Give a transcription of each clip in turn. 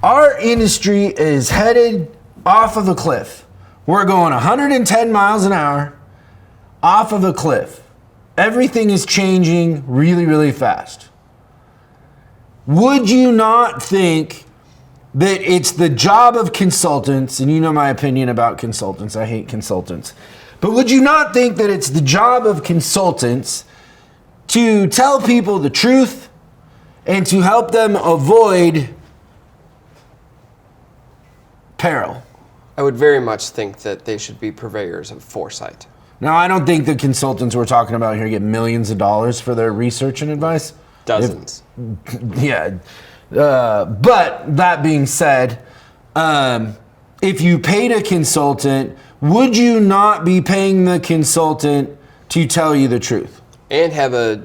Our industry is headed off of a cliff. We're going 110 miles an hour off of a cliff. Everything is changing really, really fast. Would you not think that it's the job of consultants, and you know my opinion about consultants, I hate consultants, but would you not think that it's the job of consultants to tell people the truth and to help them avoid peril? I would very much think that they should be purveyors of foresight. Now, I don't think the consultants we're talking about here get millions of dollars for their research and advice. Dozens. But that being said, if you paid a consultant, would you not be paying the consultant to tell you the truth? And have a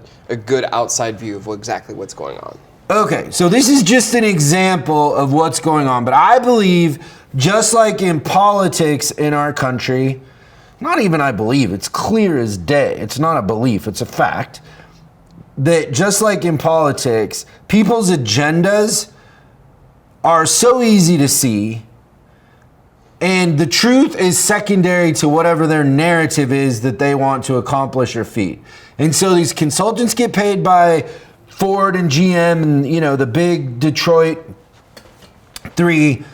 good outside view of exactly what's going on. Okay, so this is just an example of what's going on, but I believe, just like in politics in our country, not even I believe, it's clear as day, it's not a belief, it's a fact, that just like in politics, people's agendas are so easy to see, and the truth is secondary to whatever their narrative is that they want to accomplish or feed. And so these consultants get paid by Ford and GM and, you know, the big Detroit three,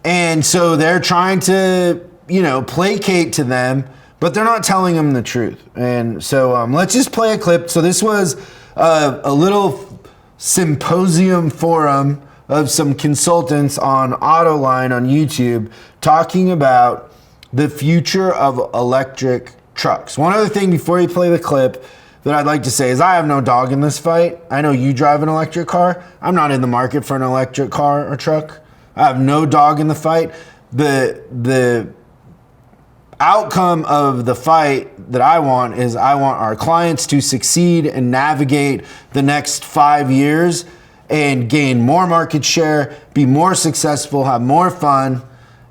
and so they're trying to, you know, placate to them, but they're not telling them the truth. And so let's just play a clip. So this was a little symposium forum of some consultants on Autoline on YouTube talking about the future of electric trucks. One other thing before you play the clip that I'd like to say is I have no dog in this fight. I know you drive an electric car. I'm not in the market for an electric car or truck. I have no dog in the fight. The outcome of the fight that I want is I want our clients to succeed and navigate the next 5 years and gain more market share, be more successful, have more fun,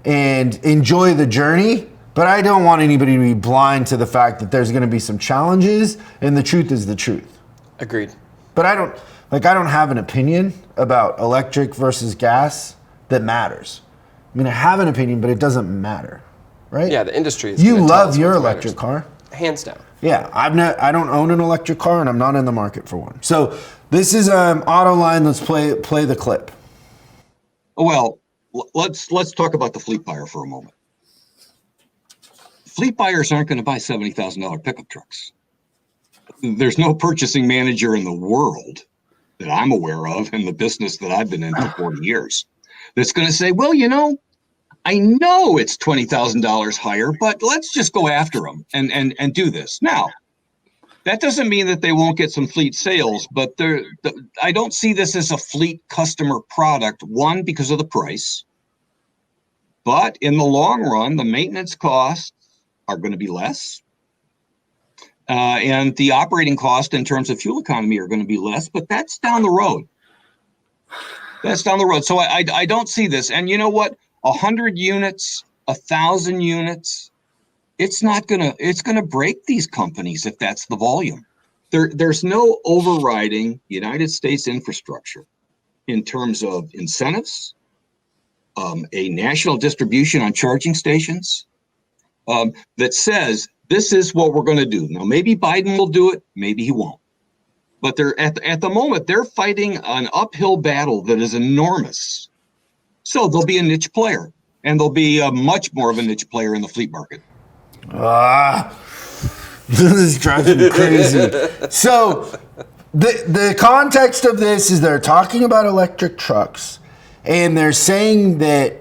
and enjoy the journey. But I don't want anybody to be blind to the fact that there's going to be some challenges, and the truth is the truth. Agreed. But I don't have an opinion about electric versus gas that matters. I mean, I have an opinion, but it doesn't matter, right? Yeah, the industry is. You love your electric car. Hands down. Yeah, I don't own an electric car, and I'm not in the market for one. So this is Autoline. Let's play the clip. Well, let's talk about the fleet buyer for a moment. Fleet buyers aren't going to buy $70,000 pickup trucks. There's no purchasing manager in the world that I'm aware of in the business that I've been in for 40 years that's going to say, well, you know, I know it's $20,000 higher, but let's just go after them and do this. Now, that doesn't mean that they won't get some fleet sales, but I don't see this as a fleet customer product, one, because of the price. But in the long run, the maintenance costs are going to be less. And the operating cost in terms of fuel economy are going to be less, but that's down the road. That's down the road. So I don't see this. And you know what? 100 units, 1,000 units, it's going to break these companies if that's the volume. There's no overriding United States infrastructure in terms of incentives, a national distribution on charging stations that says this is what we're going to do. Now, maybe Biden will do it, maybe he won't. But they're at the moment, they're fighting an uphill battle that is enormous. So there'll be a niche player, and there'll be much more of a niche player in the fleet market. This drives me crazy. So the context of this is they're talking about electric trucks, and they're saying that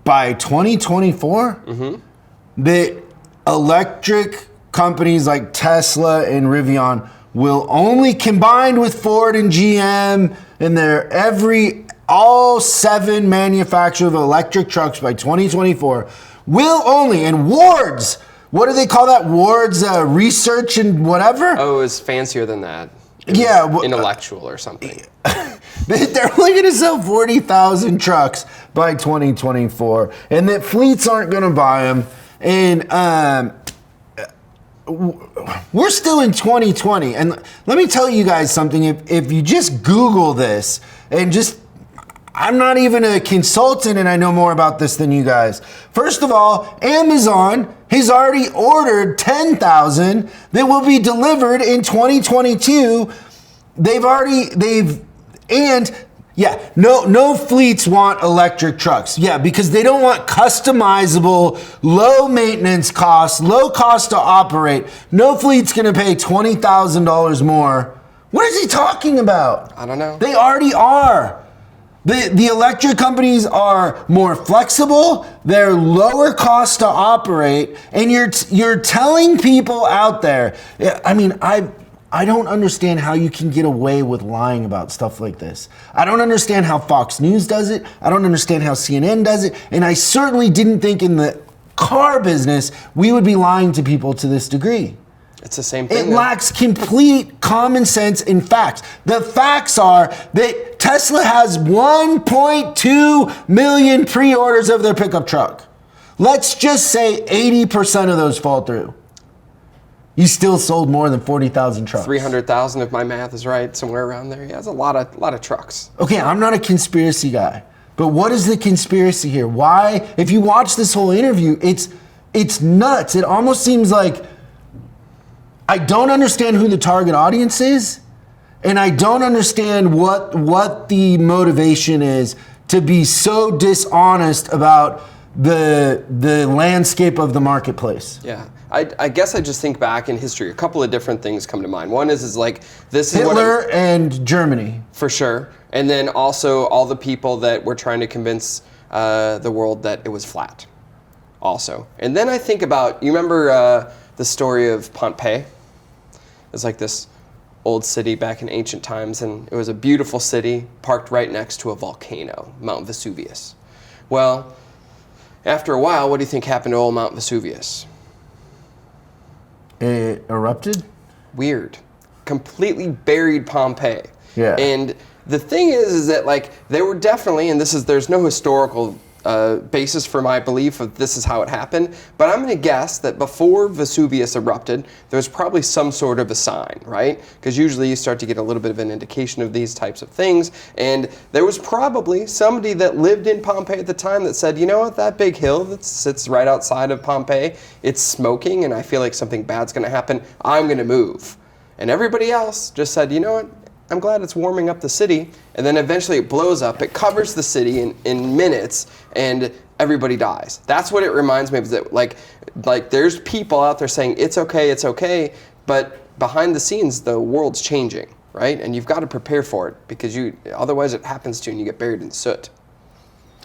by 2024, that electric companies like Tesla and Rivian will only, combined with Ford and GM and all 7 manufacturers of electric trucks by 2024 will only, and Wards, what do they call that? Wards research and whatever? Oh, it was fancier than that. Intellectual or something. They're only going to sell 40,000 trucks by 2024, and that fleets aren't going to buy them. And we're still in 2020. And let me tell you guys something. If you just Google this and just I'm not even a consultant and I know more about this than you guys. First of all, Amazon has already ordered 10,000 that will be delivered in 2022. No fleets want electric trucks. Yeah, because they don't want customizable, low maintenance costs, low cost to operate. No fleet's gonna pay $20,000 more. What is he talking about? I don't know. They already are. The electric companies are more flexible, they're lower cost to operate, and you're telling people out there, I mean, I don't understand how you can get away with lying about stuff like this. I don't understand how Fox News does it. I don't understand how CNN does it. And I certainly didn't think in the car business we would be lying to people to this degree. It's the same thing. It lacks complete common sense and facts. The facts are that Tesla has 1.2 million pre-orders of their pickup truck. Let's just say 80% of those fall through. You still sold more than 40,000 trucks. 300,000 if my math is right, somewhere around there. He has a lot of trucks. Okay, I'm not a conspiracy guy, but what is the conspiracy here? Why? If you watch this whole interview, it's nuts. It almost seems like I don't understand who the target audience is, and I don't understand what the motivation is to be so dishonest about the landscape of the marketplace. Yeah. I guess I just think back in history. A couple of different things come to mind. One is like this is Hitler and Germany. For sure. And then also all the people that were trying to convince the world that it was flat also. And then I think about, you remember the story of Pompeii? It was like this old city back in ancient times, and it was a beautiful city parked right next to a volcano, Mount Vesuvius. Well, after a while, what do you think happened to old Mount Vesuvius? It erupted? Weird. Completely buried Pompeii. Yeah. And the thing is that like they were definitely, and there's no historical basis for my belief of this is how it happened, but I'm going to guess that before Vesuvius erupted, there was probably some sort of a sign, right? Because usually you start to get a little bit of an indication of these types of things, and there was probably somebody that lived in Pompeii at the time that said, you know what, that big hill that sits right outside of Pompeii, it's smoking, and I feel like something bad's going to happen. I'm going to move. And everybody else just said, you know what, I'm glad it's warming up the city, and then eventually it blows up, it covers the city in minutes, and everybody dies. That's what it reminds me of, that like there's people out there saying it's okay, but behind the scenes the world's changing, right? And you've got to prepare for it, because otherwise it happens to you and you get buried in soot.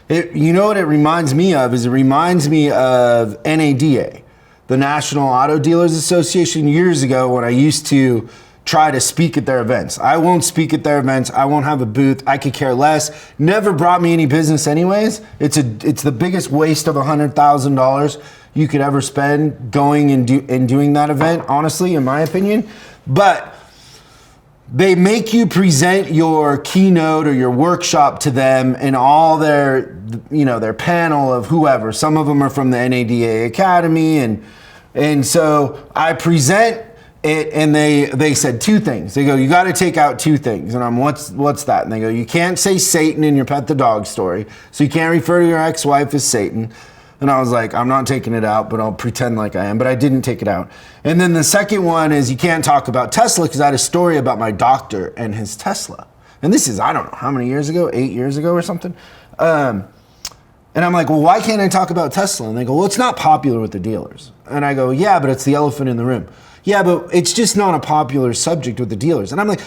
You know what it reminds me of is it reminds me of NADA, the National Auto Dealers Association, years ago when I used to try to speak at their events. I won't speak at their events. I won't have a booth. I could care less. Never brought me any business anyways. It's the biggest waste of $100,000 you could ever spend going and doing that event, honestly, in my opinion. But they make you present your keynote or your workshop to them and all their panel of whoever. Some of them are from the NADA Academy, and so I present it, and they said two things. They go, you got to take out two things. And I'm, what's that? And they go, you can't say Satan in your pet the dog story. So you can't refer to your ex-wife as Satan. And I was like, I'm not taking it out, but I'll pretend like I am. But I didn't take it out. And then the second one is you can't talk about Tesla, because I had a story about my doctor and his Tesla. And this is, I don't know, how many years ago? 8 years ago or something? And I'm like, well, why can't I talk about Tesla? And they go, well, it's not popular with the dealers. And I go, yeah, but it's the elephant in the room. Yeah, but it's just not a popular subject with the dealers. And I'm like,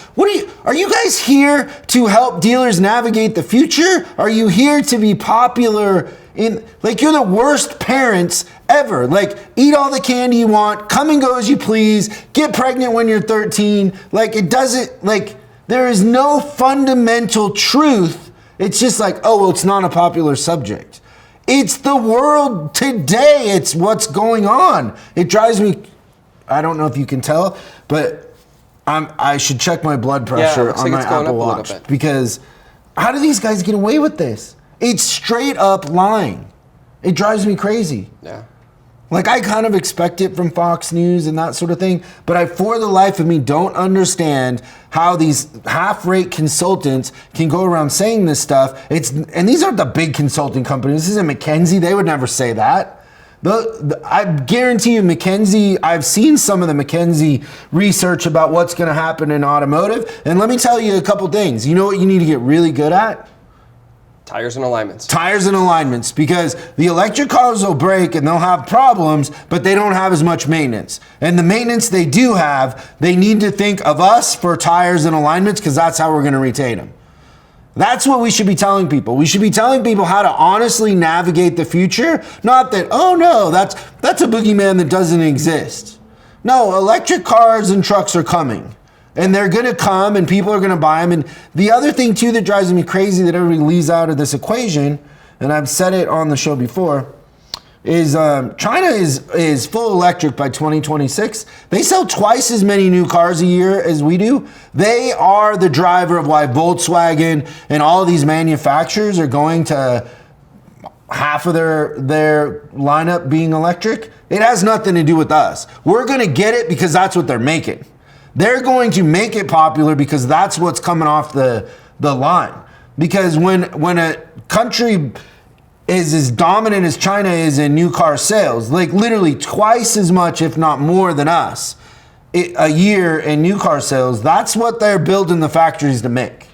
are you guys here to help dealers navigate the future? Are you here to be popular in, like, you're the worst parents ever. Like, eat all the candy you want, come and go as you please, get pregnant when you're 13. Like, it doesn't, like, there is no fundamental truth. It's just like, oh, well, it's not a popular subject. It's the world today. It's what's going on. It drives me, I don't know if you can tell, but I should check my blood pressure on my Apple Watch, because how do these guys get away with this? It's straight up lying. It drives me crazy. Yeah. Like, I kind of expect it from Fox News and that sort of thing, but I, for the life of me, don't understand how these half-rate consultants can go around saying this stuff. And these aren't the big consulting companies. This isn't McKinsey. They would never say that. I guarantee you, McKinsey, I've seen some of the McKinsey research about what's going to happen in automotive. And let me tell you a couple things. You know what you need to get really good at? Tires and alignments. Tires and alignments, because the electric cars will break and they'll have problems, but they don't have as much maintenance. And the maintenance they do have, they need to think of us for tires and alignments, because that's how we're going to retain them. That's what we should be telling people. We should be telling people how to honestly navigate the future, not that, oh no, that's a boogeyman that doesn't exist. No, electric cars and trucks are coming. And they're going to come and people are going to buy them. And the other thing too that drives me crazy that everybody leaves out of this equation, and I've said it on the show before, is China is full electric by 2026. They sell twice as many new cars a year as we do. They are the driver of why Volkswagen and all of these manufacturers are going to half of their lineup being electric. It has nothing to do with us. We're going to get it because that's what they're making. They're going to make it popular because that's what's coming off the line. Because when a country is as dominant as China is in new car sales, like literally twice as much, if not more than us, a year in new car sales, that's what they're building the factories to make.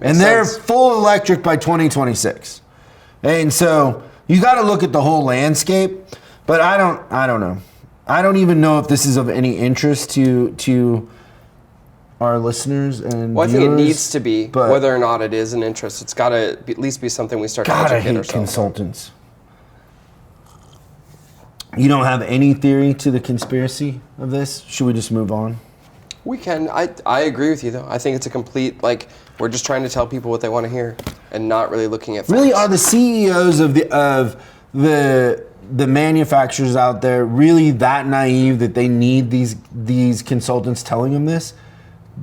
And they're full electric by 2026. And so you got to look at the whole landscape, but I don't know. I don't even know if this is of any interest to our listeners and well, I viewers, think it needs to be, but whether or not it is an interest. It's got to at least be something we start to God, I educate hate ourselves. consultants. You don't have any theory to the conspiracy of this? Should we just move on? We can. I agree with you though. I think it's a complete, like, we're just trying to tell people what they want to hear and not really looking at facts. Really, are the CEOs of the manufacturers out there really that naive that they need these consultants telling them this?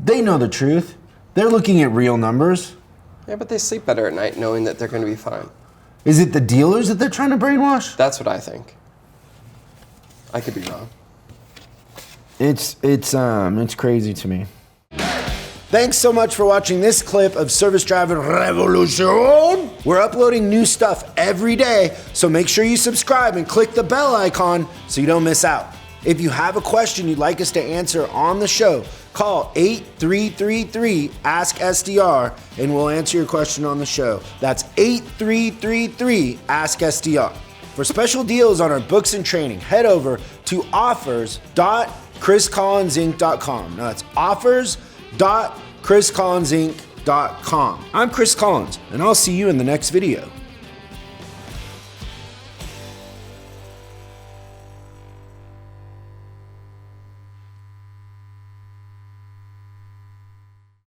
They know the truth. They're looking at real numbers. Yeah, but they sleep better at night knowing that they're going to be fine. Is it the dealers that they're trying to brainwash? That's what I think. I could be wrong. It's crazy to me. Thanks so much for watching this clip of Service Driving Revolution. We're uploading new stuff every day, so make sure you subscribe and click the bell icon so you don't miss out. If you have a question you'd like us to answer on the show, call 8333-ASK-SDR and we'll answer your question on the show. That's 8333-ASK-SDR. For special deals on our books and training, head over to offers.chriscollinsinc.com. Now that's offers.chriscollinsinc.com. I'm Chris Collins, and I'll see you in the next video.